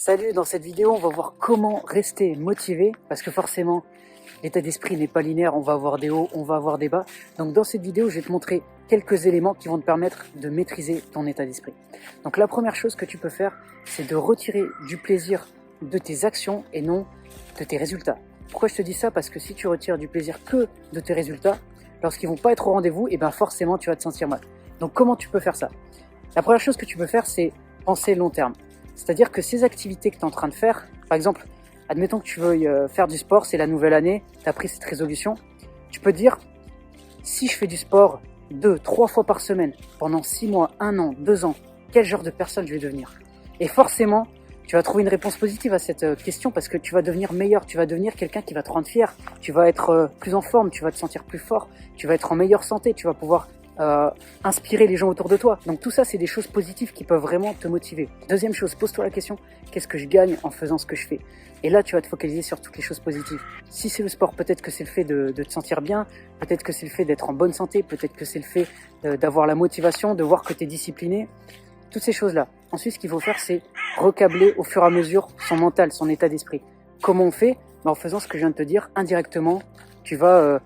Salut, dans cette vidéo, on va voir comment rester motivé, parce que forcément, l'état d'esprit n'est pas linéaire, on va avoir des hauts, on va avoir des bas. Donc dans cette vidéo, je vais te montrer quelques éléments qui vont te permettre de maîtriser ton état d'esprit. Donc la première chose que tu peux faire, c'est de retirer du plaisir de tes actions et non de tes résultats. Pourquoi je te dis ça? Parce que si tu retires du plaisir que de tes résultats, lorsqu'ils vont pas être au rendez-vous, et ben forcément tu vas te sentir mal. Donc comment tu peux faire ça? La première chose que tu peux faire, c'est penser long terme. C'est-à-dire que ces activités que tu es en train de faire, par exemple, admettons que tu veuilles faire du sport, c'est la nouvelle année, tu as pris cette résolution, tu peux te dire, si je fais du sport 2-3 fois par semaine, pendant 6 mois, 1 an, 2 ans, quel genre de personne je vais devenir? Et forcément, tu vas trouver une réponse positive à cette question parce que tu vas devenir meilleur, tu vas devenir quelqu'un qui va te rendre fier, tu vas être plus en forme, tu vas te sentir plus fort, tu vas être en meilleure santé, tu vas pouvoir inspirer les gens autour de toi. Donc tout ça, c'est des choses positives qui peuvent vraiment te motiver. Deuxième chose, pose-toi la question, qu'est-ce que je gagne en faisant ce que je fais? Et là, tu vas te focaliser sur toutes les choses positives. Si c'est le sport, peut-être que c'est le fait de te sentir bien, peut-être que c'est le fait d'être en bonne santé, peut-être que c'est le fait d'avoir la motivation, de voir que tu es discipliné. Toutes ces choses-là. Ensuite, ce qu'il faut faire, c'est recabler au fur et à mesure son mental, son état d'esprit. Comment on fait? En faisant ce que je viens de te dire, indirectement, tu vas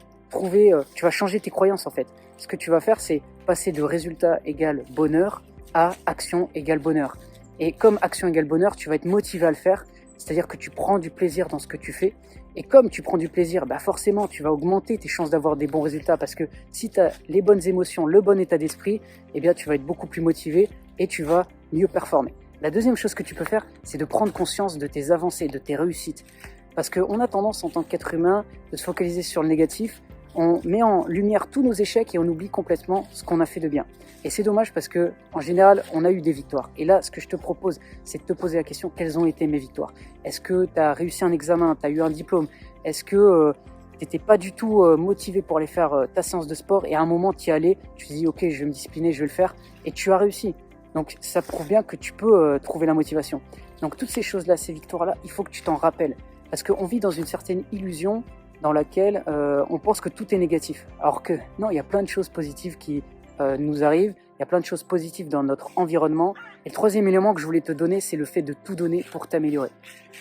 tu vas changer tes croyances en fait. Ce que tu vas faire, c'est passer de résultat égale bonheur à action égale bonheur. Et comme action égale bonheur, tu vas être motivé à le faire, c'est-à-dire que tu prends du plaisir dans ce que tu fais. Et comme tu prends du plaisir, bah forcément, tu vas augmenter tes chances d'avoir des bons résultats parce que si tu as les bonnes émotions, le bon état d'esprit, eh bien, tu vas être beaucoup plus motivé et tu vas mieux performer. La deuxième chose que tu peux faire, c'est de prendre conscience de tes avancées, de tes réussites. Parce qu'on a tendance en tant qu'être humain de se focaliser sur le négatif. On met en lumière tous nos échecs et on oublie complètement ce qu'on a fait de bien. Et c'est dommage parce que, en général, on a eu des victoires. Et là, ce que je te propose, c'est de te poser la question, quelles ont été mes victoires? Est-ce que tu as réussi un examen, tu as eu un diplôme? Est-ce que tu n'étais pas du tout motivé pour aller faire ta séance de sport et à un moment tu y allais, tu te dis, ok, je vais me discipliner, je vais le faire, et tu as réussi. Donc ça prouve bien que tu peux trouver la motivation. Donc toutes ces choses-là, ces victoires-là, il faut que tu t'en rappelles. Parce qu'on vit dans une certaine illusion dans laquelle on pense que tout est négatif. Alors que non, il y a plein de choses positives qui nous arrivent, il y a plein de choses positives dans notre environnement. Et le troisième élément que je voulais te donner, c'est le fait de tout donner pour t'améliorer.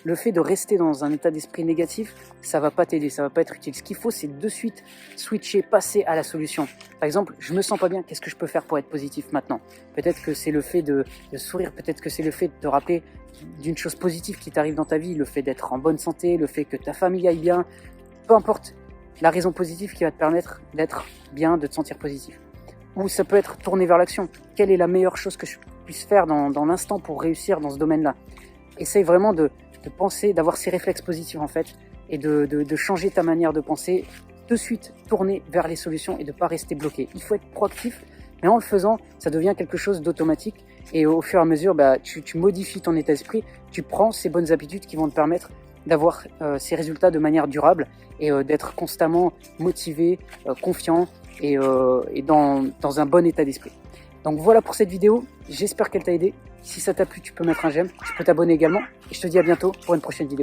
Le fait de rester dans un état d'esprit négatif, ça va pas t'aider, ça va pas être utile. Ce qu'il faut, c'est de suite switcher, passer à la solution. Par exemple, je me sens pas bien, qu'est-ce que je peux faire pour être positif maintenant? Peut-être que c'est le fait de sourire, peut-être que c'est le fait de te rappeler d'une chose positive qui t'arrive dans ta vie, le fait d'être en bonne santé, le fait que ta famille aille bien. Peu importe la raison positive qui va te permettre d'être bien, de te sentir positif. Ou ça peut être tourné vers l'action. Quelle est la meilleure chose que je puisse faire dans l'instant pour réussir dans ce domaine-là? Essaye vraiment de penser, d'avoir ces réflexes positifs en fait, et de changer ta manière de penser, de suite tourner vers les solutions et de ne pas rester bloqué. Il faut être proactif, mais en le faisant, ça devient quelque chose d'automatique. Et au fur et à mesure, tu modifies ton état d'esprit, tu prends ces bonnes habitudes qui vont te permettre d'avoir ces résultats de manière durable et d'être constamment motivé, confiant et dans un bon état d'esprit. Donc voilà pour cette vidéo, j'espère qu'elle t'a aidé. Si ça t'a plu, tu peux mettre un j'aime, tu peux t'abonner également et je te dis à bientôt pour une prochaine vidéo.